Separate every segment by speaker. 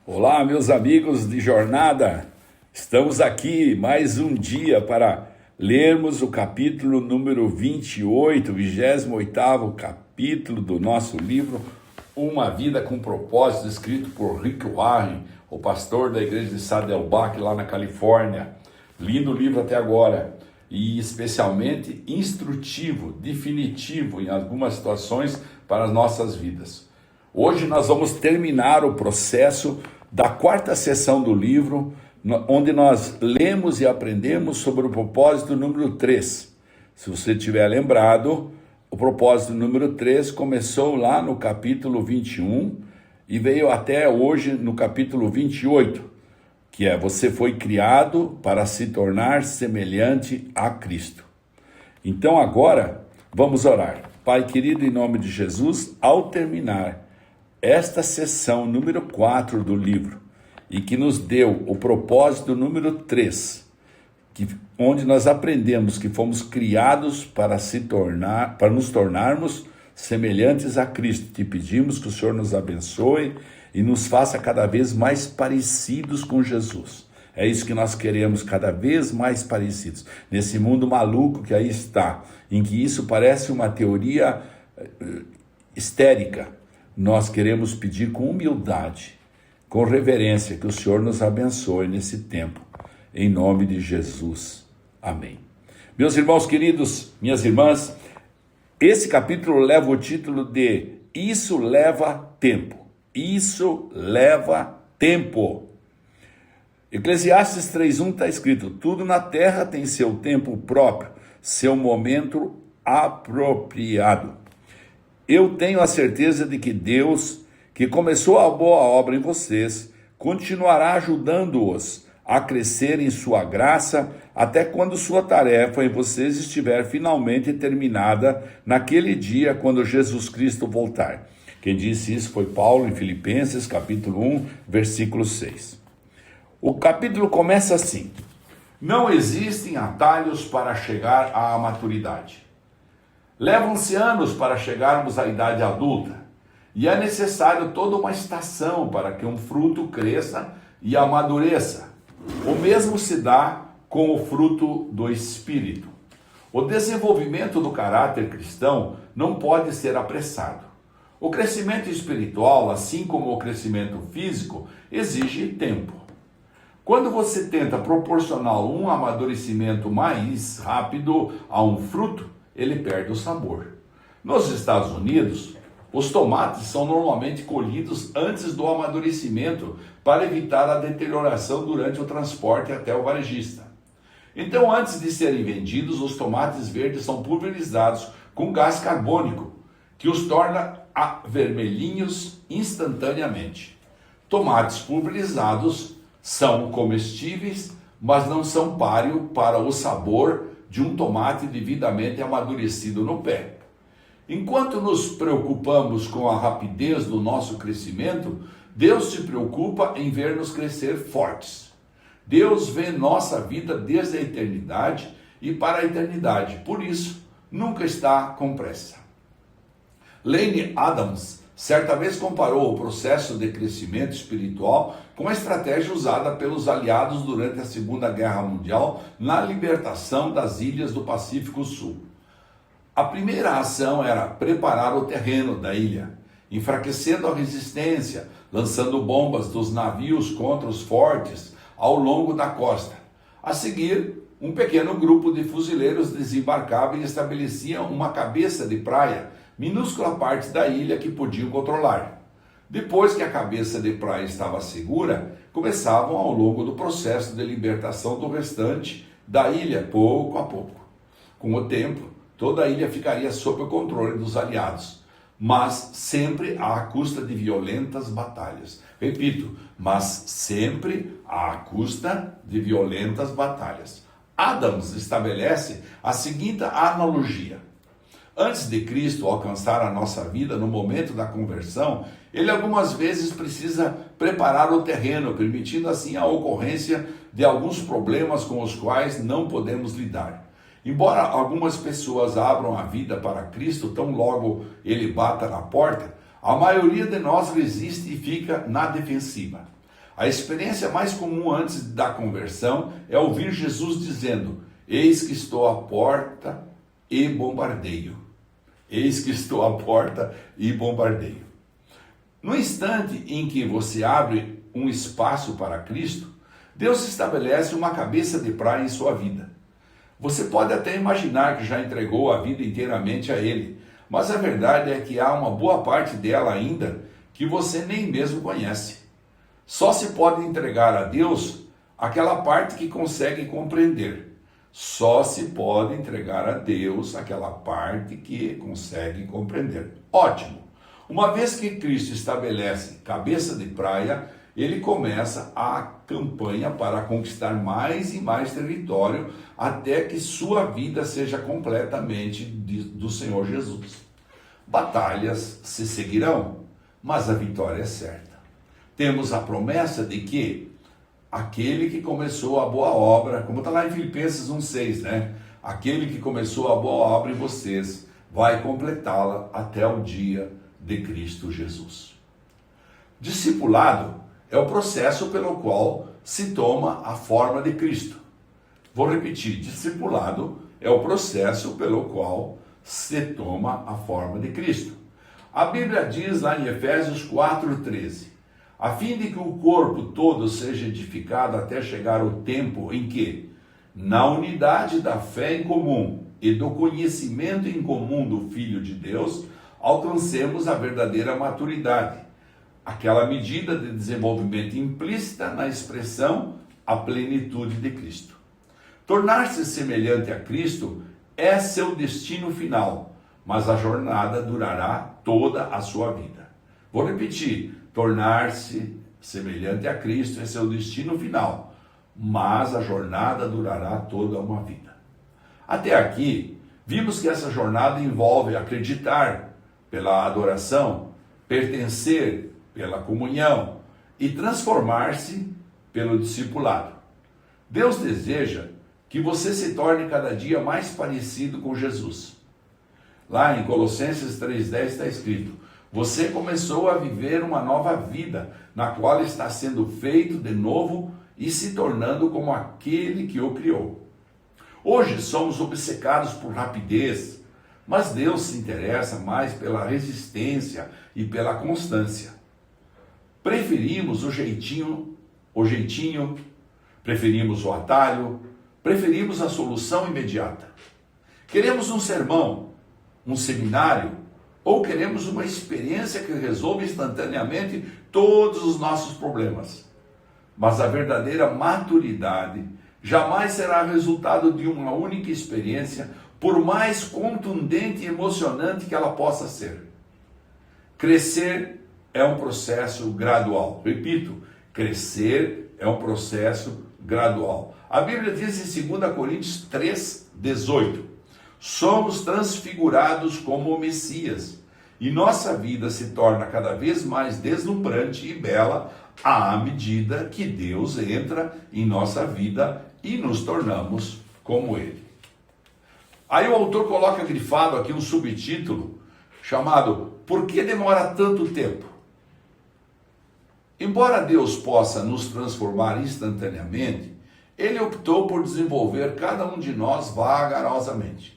Speaker 1: Olá, meus amigos de jornada. Estamos aqui mais um dia para lermos o capítulo número 28, 28º capítulo do nosso livro Uma Vida com Propósito, escrito por Rick Warren, o pastor da igreja de Saddleback, lá na Califórnia. Lindo livro até agora e especialmente instrutivo, definitivo em algumas situações para as nossas vidas. Hoje nós vamos terminar o processo da quarta sessão do livro, onde nós lemos e aprendemos sobre o propósito número 3. Se você tiver lembrado, o propósito número 3 começou lá no capítulo 21 e veio até hoje no capítulo 28, que é: você foi criado para se tornar semelhante a Cristo. Então agora vamos orar. Pai querido, em nome de Jesus, ao terminar esta sessão número 4 do livro, e que nos deu o propósito número 3, onde nós aprendemos que fomos criados para nos tornarmos semelhantes a Cristo. Te pedimos que o Senhor nos abençoe e nos faça cada vez mais parecidos com Jesus. É isso que nós queremos, cada vez mais parecidos. Nesse mundo maluco que aí está, em que isso parece uma teoria histérica, nós queremos pedir com humildade, com reverência, que o Senhor nos abençoe nesse tempo, em nome de Jesus. Amém. Meus irmãos queridos, minhas irmãs, esse capítulo leva o título de Isso Leva Tempo. Isso leva tempo. Eclesiastes 3:1 está escrito: tudo na terra tem seu tempo próprio, seu momento apropriado. Eu tenho a certeza de que Deus, que começou a boa obra em vocês, continuará ajudando-os a crescer em sua graça, até quando sua tarefa em vocês estiver finalmente terminada naquele dia, quando Jesus Cristo voltar. Quem disse isso foi Paulo, em Filipenses, capítulo 1, versículo 6. O capítulo começa assim: não existem atalhos para chegar à maturidade. Levam-se anos para chegarmos à idade adulta, e é necessário toda uma estação para que um fruto cresça e amadureça. O mesmo se dá com o fruto do Espírito. O desenvolvimento do caráter cristão não pode ser apressado. O crescimento espiritual, assim como o crescimento físico, exige tempo. Quando você tenta proporcionar um amadurecimento mais rápido a um fruto, ele perde o sabor. Nos Estados Unidos, os tomates são normalmente colhidos antes do amadurecimento para evitar a deterioração durante o transporte até o varejista. Então, antes de serem vendidos, os tomates verdes são pulverizados com gás carbônico, que os torna vermelhinhos instantaneamente. Tomates pulverizados são comestíveis, mas não são páreo para o sabor de um tomate devidamente amadurecido no pé. Enquanto nos preocupamos com a rapidez do nosso crescimento, Deus se preocupa em ver-nos crescer fortes. Deus vê nossa vida desde a eternidade e para a eternidade, por isso, nunca está com pressa. Lane Adams certa vez comparou o processo de crescimento espiritual com a estratégia usada pelos aliados durante a Segunda Guerra Mundial na libertação das ilhas do Pacífico Sul. A primeira ação era preparar o terreno da ilha, enfraquecendo a resistência, lançando bombas dos navios contra os fortes ao longo da costa. A seguir, um pequeno grupo de fuzileiros desembarcava e estabelecia uma cabeça de praia, minúscula parte da ilha que podiam controlar. Depois que a cabeça de praia estava segura, começavam ao longo do processo de libertação do restante da ilha, pouco a pouco. Com o tempo, toda a ilha ficaria sob o controle dos aliados, mas sempre à custa de violentas batalhas. Repito, mas sempre à custa de violentas batalhas. Adams estabelece a seguinte analogia: antes de Cristo alcançar a nossa vida no momento da conversão, ele algumas vezes precisa preparar o terreno, permitindo assim a ocorrência de alguns problemas com os quais não podemos lidar. Embora algumas pessoas abram a vida para Cristo tão logo ele bata na porta, a maioria de nós resiste e fica na defensiva. A experiência mais comum antes da conversão é ouvir Jesus dizendo: eis que estou à porta e bombardeio. Eis que estou à porta e bombardeio. No instante em que você abre um espaço para Cristo, Deus estabelece uma cabeça de praia em sua vida. Você pode até imaginar que já entregou a vida inteiramente a Ele, mas a verdade é que há uma boa parte dela ainda que você nem mesmo conhece. Só se pode entregar a Deus aquela parte que consegue compreender. Só se pode entregar a Deus aquela parte que consegue compreender. Ótimo! Uma vez que Cristo estabelece cabeça de praia, ele começa a campanha para conquistar mais e mais território até que sua vida seja completamente do Senhor Jesus. Batalhas se seguirão, mas a vitória é certa. Temos a promessa de que aquele que começou a boa obra, como está lá em Filipenses 1,6, né? Aquele que começou a boa obra em vocês vai completá-la até o dia de Cristo Jesus. Discipulado é o processo pelo qual se toma a forma de Cristo. Vou repetir, discipulado é o processo pelo qual se toma a forma de Cristo. A Bíblia diz lá em Efésios 4,13, a fim de que o corpo todo seja edificado até chegar o tempo em que, na unidade da fé em comum e do conhecimento em comum do Filho de Deus, alcancemos a verdadeira maturidade, aquela medida de desenvolvimento implícita na expressão a plenitude de Cristo. Tornar-se semelhante a Cristo é seu destino final, mas a jornada durará toda a sua vida. Vou repetir, tornar-se semelhante a Cristo é seu destino final, mas a jornada durará toda uma vida. Até aqui, vimos que essa jornada envolve acreditar pela adoração, pertencer pela comunhão e transformar-se pelo discipulado. Deus deseja que você se torne cada dia mais parecido com Jesus. Lá em Colossenses 3,10 está escrito: você começou a viver uma nova vida, na qual está sendo feito de novo e se tornando como aquele que o criou. Hoje somos obcecados por rapidez, mas Deus se interessa mais pela resistência e pela constância. Preferimos o jeitinho, preferimos o atalho, preferimos a solução imediata. Queremos um sermão, um seminário, ou queremos uma experiência que resolva instantaneamente todos os nossos problemas. Mas a verdadeira maturidade jamais será resultado de uma única experiência, por mais contundente e emocionante que ela possa ser. Crescer é um processo gradual. Repito, crescer é um processo gradual. A Bíblia diz em 2 Coríntios 3,18, somos transfigurados como o Messias, e nossa vida se torna cada vez mais deslumbrante e bela à medida que Deus entra em nossa vida e nos tornamos como Ele. Aí o autor coloca grifado aqui um subtítulo chamado Por que demora tanto tempo? Embora Deus possa nos transformar instantaneamente, Ele optou por desenvolver cada um de nós vagarosamente.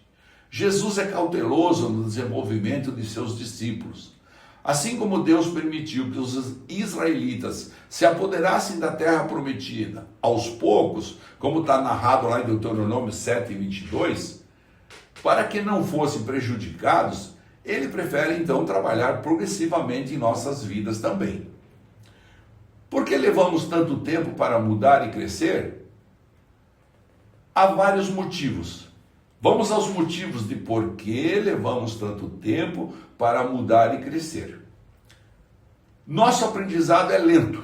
Speaker 1: Jesus é cauteloso no desenvolvimento de seus discípulos. Assim como Deus permitiu que os israelitas se apoderassem da terra prometida aos poucos, como está narrado lá em Deuteronômio 7:22, para que não fossem prejudicados, Ele prefere então trabalhar progressivamente em nossas vidas também. Por que levamos tanto tempo para mudar e crescer? Há vários motivos. Vamos aos motivos de por que levamos tanto tempo para mudar e crescer. Nosso aprendizado é lento.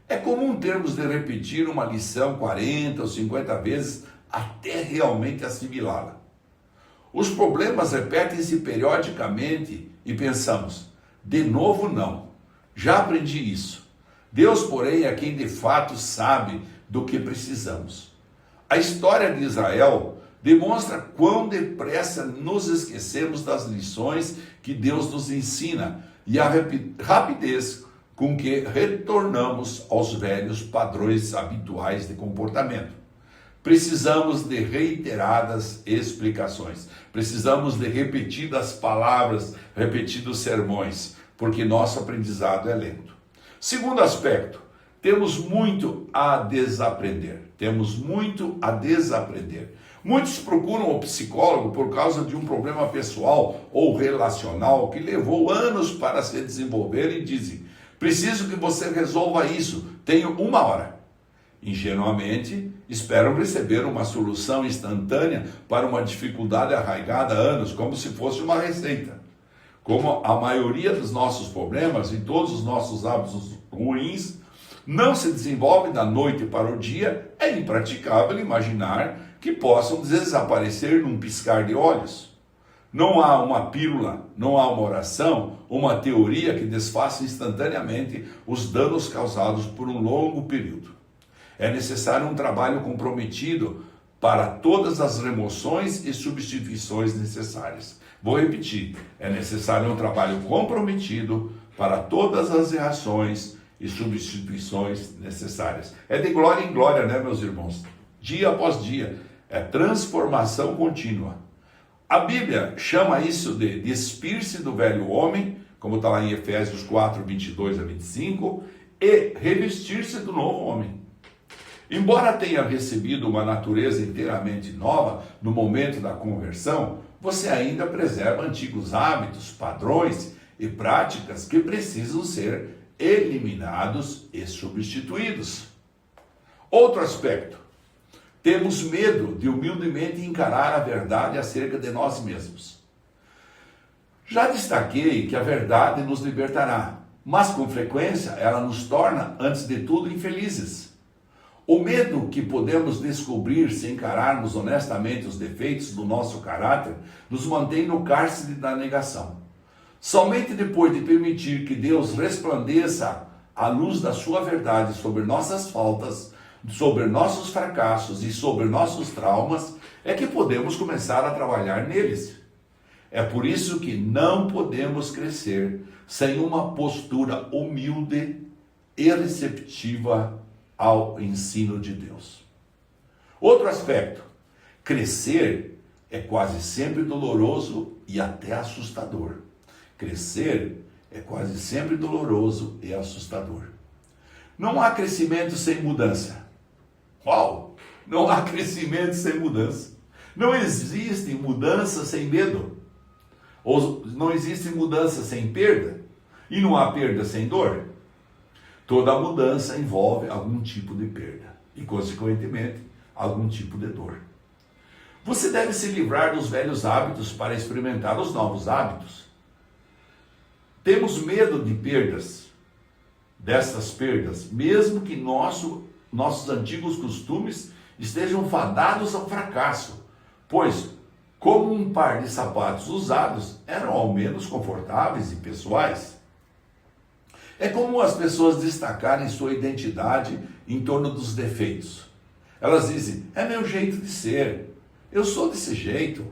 Speaker 1: É comum termos de repetir uma lição 40 ou 50 vezes até realmente assimilá-la. Os problemas repetem-se periodicamente e pensamos, de novo não, já aprendi isso. Deus, porém, é quem de fato sabe do que precisamos. A história de Israel demonstra quão depressa nos esquecemos das lições que Deus nos ensina e a rapidez com que retornamos aos velhos padrões habituais de comportamento. Precisamos de reiteradas explicações, precisamos de repetidas palavras, repetidos sermões, porque nosso aprendizado é lento. Segundo aspecto, temos muito a desaprender. Muitos procuram o psicólogo por causa de um problema pessoal ou relacional que levou anos para se desenvolver e dizem: preciso que você resolva isso, tenho 1 hora. Ingenuamente, esperam receber uma solução instantânea para uma dificuldade arraigada há anos, como se fosse uma receita. Como a maioria dos nossos problemas e todos os nossos hábitos ruins não se desenvolvem da noite para o dia, é impraticável imaginar que possam desaparecer num piscar de olhos. Não há uma pílula, não há uma oração, uma teoria que desfaça instantaneamente os danos causados por um longo período. É necessário um trabalho comprometido para todas as remoções e substituições necessárias. Vou repetir, é necessário um trabalho comprometido para todas as reações e substituições necessárias. É de glória em glória, né, meus irmãos? Dia após dia, é transformação contínua. A Bíblia chama isso de despir-se do velho homem, como está lá em Efésios 4, 22 a 25, e revestir-se do novo homem. Embora tenha recebido uma natureza inteiramente nova no momento da conversão, você ainda preserva antigos hábitos, padrões e práticas que precisam ser eliminados e substituídos. Outro aspecto, temos medo de humildemente encarar a verdade acerca de nós mesmos. Já destaquei que a verdade nos libertará, mas com frequência ela nos torna, antes de tudo, infelizes. O medo que podemos descobrir se encararmos honestamente os defeitos do nosso caráter nos mantém no cárcere da negação. Somente depois de permitir que Deus resplandeça a luz da sua verdade sobre nossas faltas, sobre nossos fracassos e sobre nossos traumas, é que podemos começar a trabalhar neles. É por isso que não podemos crescer sem uma postura humilde e receptiva ao ensino de Deus. Outro aspecto, crescer é quase sempre doloroso e até assustador. Crescer é quase sempre doloroso e assustador. Não há crescimento sem mudança. Uau! Não há crescimento sem mudança. Não existe mudança sem medo. Ou não existe mudança sem perda. E não há perda sem dor. Toda mudança envolve algum tipo de perda e, consequentemente, algum tipo de dor. Você deve se livrar dos velhos hábitos para experimentar os novos hábitos. Temos medo de destas perdas, mesmo que nossos antigos costumes estejam fadados ao fracasso, pois, como um par de sapatos usados, eram ao menos confortáveis e pessoais. É comum as pessoas destacarem sua identidade em torno dos defeitos. Elas dizem, é meu jeito de ser, eu sou desse jeito.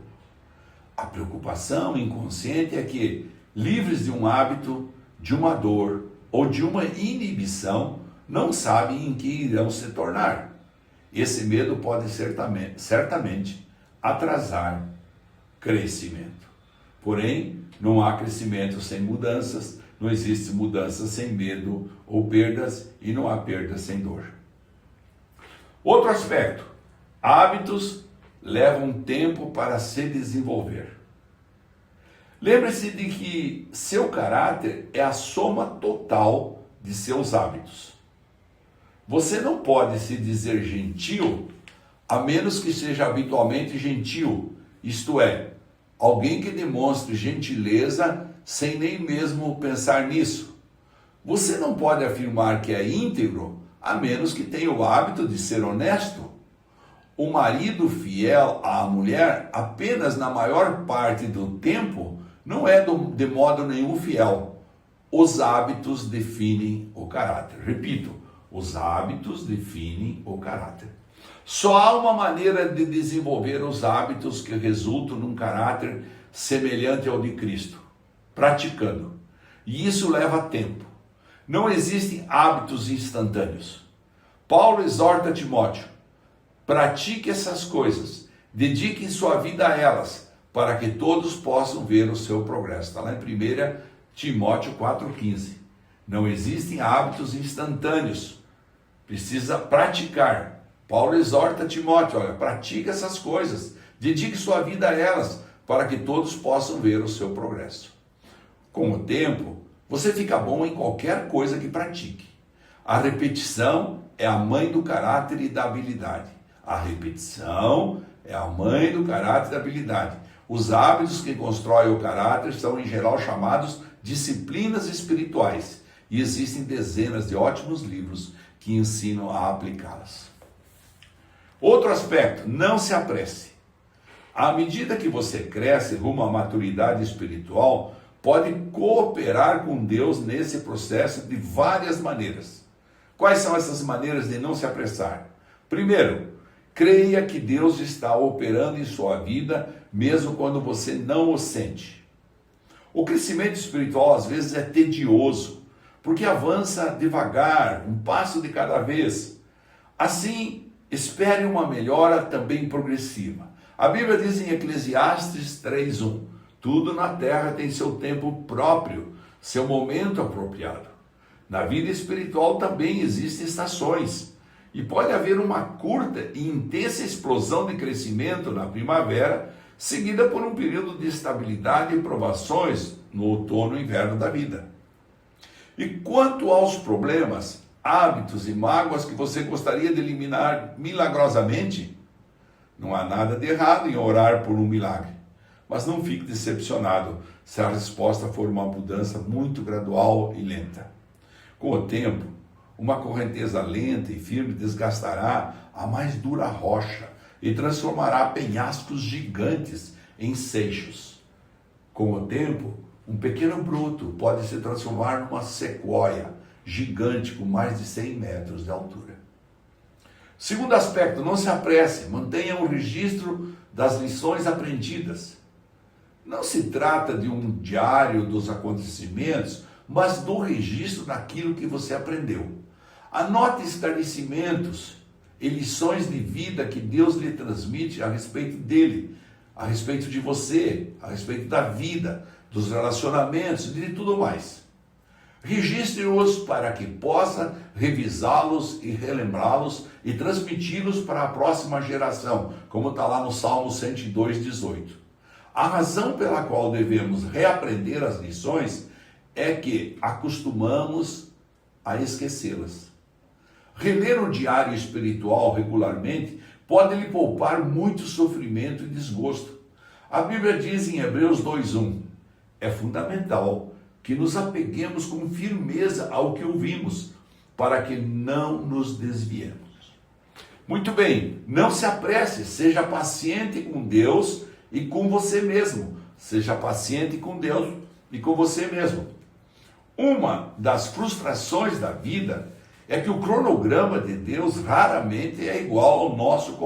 Speaker 1: A preocupação inconsciente é que, livres de um hábito, de uma dor ou de uma inibição, não sabem em que irão se tornar. Esse medo pode certamente atrasar crescimento. Porém, não há crescimento sem mudanças, não existe mudança sem medo ou perdas e não há perda sem dor. Outro aspecto, hábitos levam tempo para se desenvolver. Lembre-se de que seu caráter é a soma total de seus hábitos. Você não pode se dizer gentil a menos que seja habitualmente gentil, isto é, alguém que demonstre gentileza sem nem mesmo pensar nisso. Você não pode afirmar que é íntegro a menos que tenha o hábito de ser honesto. O marido fiel à mulher apenas na maior parte do tempo não é de modo nenhum fiel. Os hábitos definem o caráter. Repito, os hábitos definem o caráter. Só há uma maneira de desenvolver os hábitos que resultam num caráter semelhante ao de Cristo, praticando. E isso leva tempo. Não existem hábitos instantâneos. Paulo exorta Timóteo: pratique essas coisas, dedique sua vida a elas, para que todos possam ver o seu progresso. Está lá em 1 Timóteo 4,15. Não existem hábitos instantâneos. Precisa praticar. Paulo exorta Timóteo: olha, pratique essas coisas, dedique sua vida a elas, para que todos possam ver o seu progresso. Com o tempo, você fica bom em qualquer coisa que pratique. A repetição é a mãe do caráter e da habilidade. A repetição é a mãe do caráter e da habilidade. Os hábitos que constroem o caráter são, em geral, chamados disciplinas espirituais. E existem dezenas de ótimos livros que ensinam a aplicá-las. Outro aspecto: não se apresse. À medida que você cresce rumo à maturidade espiritual, pode cooperar com Deus nesse processo de várias maneiras. Quais são essas maneiras de não se apressar? Primeiro, creia que Deus está operando em sua vida, mesmo quando você não o sente. O crescimento espiritual às vezes é tedioso, porque avança devagar, um passo de cada vez. Assim, espere uma melhora também progressiva. A Bíblia diz em Eclesiastes 3:1, tudo na terra tem seu tempo próprio, seu momento apropriado. Na vida espiritual também existem estações, e pode haver uma curta e intensa explosão de crescimento na primavera, seguida por um período de estabilidade e provações no outono e inverno da vida. E quanto aos problemas, hábitos e mágoas que você gostaria de eliminar milagrosamente, não há nada de errado em orar por um milagre, mas não fique decepcionado se a resposta for uma mudança muito gradual e lenta. Com o tempo, uma correnteza lenta e firme desgastará a mais dura rocha e transformará penhascos gigantes em seixos. Com o tempo, um pequeno broto pode se transformar numa sequoia gigante com mais de 100 metros de altura. Segundo aspecto: não se apresse, mantenha um registro das lições aprendidas. Não se trata de um diário dos acontecimentos, mas do registro daquilo que você aprendeu. Anote esclarecimentos e lições de vida que Deus lhe transmite a respeito dele, a respeito de você, a respeito da vida, dos relacionamentos e de tudo mais. Registre-os para que possa revisá-los e relembrá-los e transmiti-los para a próxima geração, como está lá no Salmo 102:18. A razão pela qual devemos reaprender as lições é que acostumamos a esquecê-las. Reler o diário espiritual regularmente pode lhe poupar muito sofrimento e desgosto. A Bíblia diz em Hebreus 2:1, é fundamental que nos apeguemos com firmeza ao que ouvimos, para que não nos desviemos. Muito bem, não se apresse, seja paciente com Deus e com você mesmo. Seja paciente com Deus e com você mesmo. Uma das frustrações da vida é que o cronograma de Deus raramente é igual ao nosso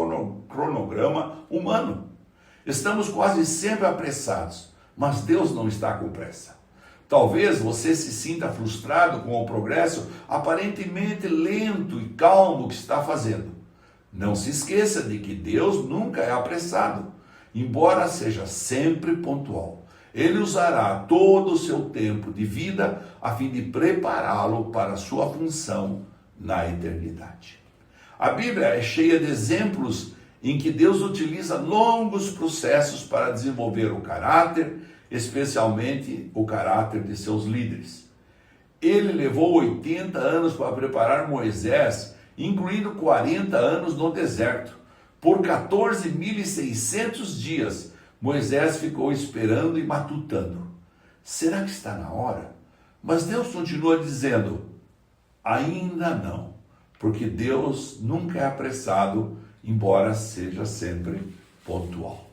Speaker 1: cronograma humano. Estamos quase sempre apressados, mas Deus não está com pressa. Talvez você se sinta frustrado com o progresso aparentemente lento e calmo que está fazendo. Não se esqueça de que Deus nunca é apressado, embora seja sempre pontual. Ele usará todo o seu tempo de vida a fim de prepará-lo para a sua função na eternidade. A Bíblia é cheia de exemplos em que Deus utiliza longos processos para desenvolver o caráter, especialmente o caráter de seus líderes. Ele levou 80 anos para preparar Moisés, incluindo 40 anos no deserto. Por 14.600 dias, Moisés ficou esperando e matutando. Será que está na hora? Mas Deus continua dizendo, ainda não, porque Deus nunca é apressado, embora seja sempre pontual.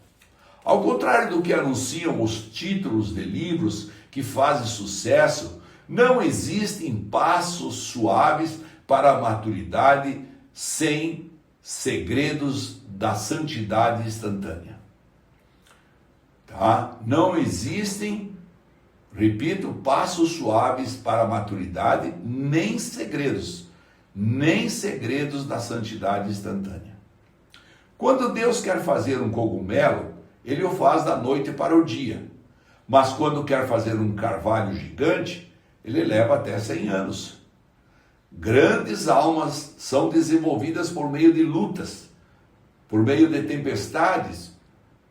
Speaker 1: Ao contrário do que anunciam os títulos de livros que fazem sucesso, não existem passos suaves para a maturidade sem segredos da santidade instantânea. Tá? Não existem Repito, passos suaves para a maturidade, nem segredos da santidade instantânea. Quando Deus quer fazer um cogumelo, ele o faz da noite para o dia. Mas quando quer fazer um carvalho gigante, ele leva até 100 anos. Grandes almas são desenvolvidas por meio de lutas, por meio de tempestades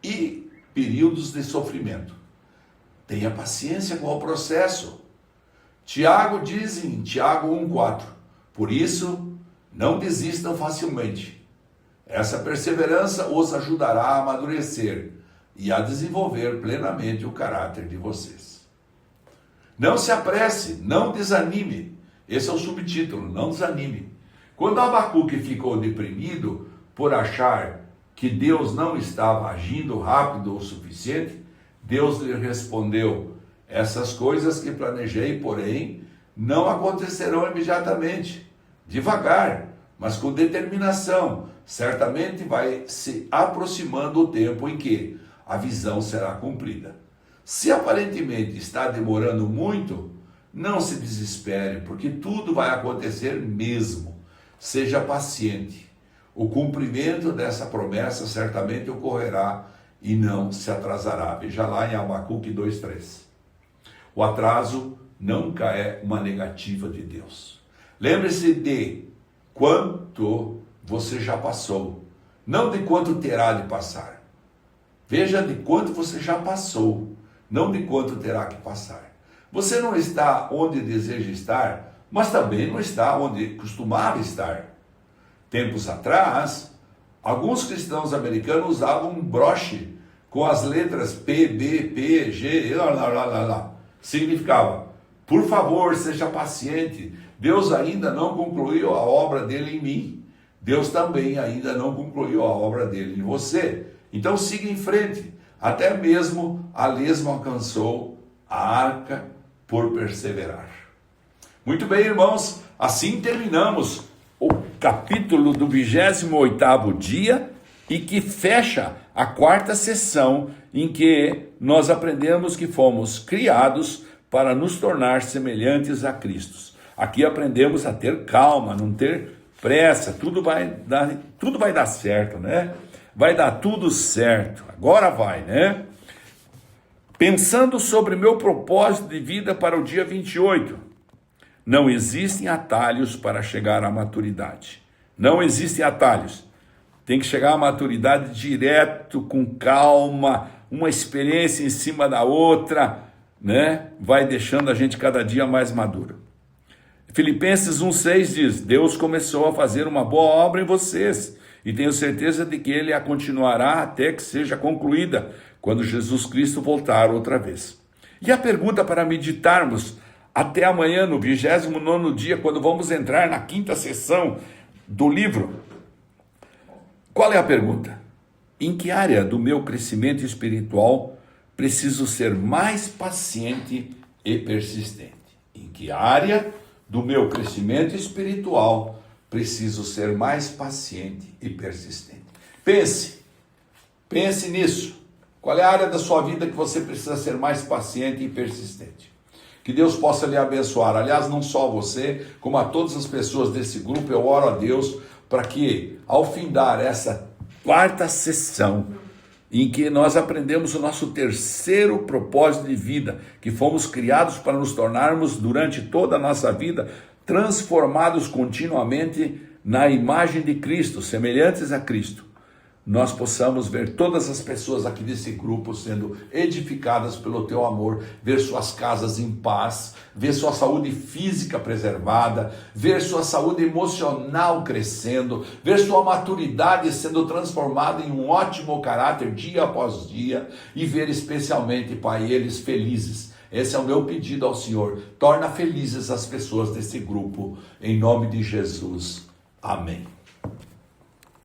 Speaker 1: e períodos de sofrimento. Tenha paciência com o processo. Tiago diz em Tiago 1,4: por isso, não desistam facilmente. Essa perseverança os ajudará a amadurecer e a desenvolver plenamente o caráter de vocês. Não se apresse, não desanime. Esse é o subtítulo, não desanime. Quando Abacuque ficou deprimido por achar que Deus não estava agindo rápido o suficiente, Deus lhe respondeu: essas coisas que planejei, porém, não acontecerão imediatamente. Devagar, mas com determinação, certamente vai se aproximando o tempo em que a visão será cumprida. Se aparentemente está demorando muito, não se desespere, porque tudo vai acontecer mesmo. Seja paciente. O cumprimento dessa promessa certamente ocorrerá e não se atrasará. Veja lá em Abacuque 2,3. O atraso nunca é uma negativa de Deus. Lembre-se de quanto você já passou, não de quanto terá de passar. Veja de quanto você já passou, não de quanto terá que passar. Você não está onde deseja estar, mas também não está onde costumava estar. Tempos atrás, alguns cristãos americanos usavam um broche com as letras P, B, P, G, lá. Significava: por favor, seja paciente, Deus ainda não concluiu a obra dele em mim. Deus também ainda não concluiu a obra dele em você. Então siga em frente. Até mesmo a lesma alcançou a arca por perseverar. Muito bem, irmãos, assim terminamos o capítulo do 28º dia e que fecha a 4ª sessão em que nós aprendemos que fomos criados para nos tornar semelhantes a Cristo. Aqui aprendemos a ter calma, não ter pressa, tudo vai dar certo, né? Vai dar tudo certo, agora vai, né? Pensando sobre meu propósito de vida para o dia 28, não existem atalhos para chegar à maturidade. Não existem atalhos. Tem que chegar à maturidade direto, com calma, uma experiência em cima da outra, né? Vai deixando a gente cada dia mais maduro. Filipenses 1,6 diz: Deus começou a fazer uma boa obra em vocês e tenho certeza de que Ele a continuará até que seja concluída, quando Jesus Cristo voltar outra vez. E a pergunta para meditarmos até amanhã, no 29º dia, quando vamos entrar na 5ª sessão do livro. Qual é a pergunta? Em que área do meu crescimento espiritual preciso ser mais paciente e persistente? Em que área do meu crescimento espiritual preciso ser mais paciente e persistente? Pense nisso. Qual é a área da sua vida que você precisa ser mais paciente e persistente? Que Deus possa lhe abençoar. Aliás, não só você, como a todas as pessoas desse grupo, eu oro a Deus para que, ao findar essa 4ª sessão, em que nós aprendemos o nosso 3º propósito de vida, que fomos criados para nos tornarmos, durante toda a nossa vida, transformados continuamente na imagem de Cristo, semelhantes a Cristo, nós possamos ver todas as pessoas aqui desse grupo sendo edificadas pelo teu amor, ver suas casas em paz, ver sua saúde física preservada, ver sua saúde emocional crescendo, ver sua maturidade sendo transformada em um ótimo caráter dia após dia e ver especialmente, Pai, eles felizes. Esse é o meu pedido ao Senhor. Torna felizes as pessoas desse grupo, em nome de Jesus. Amém.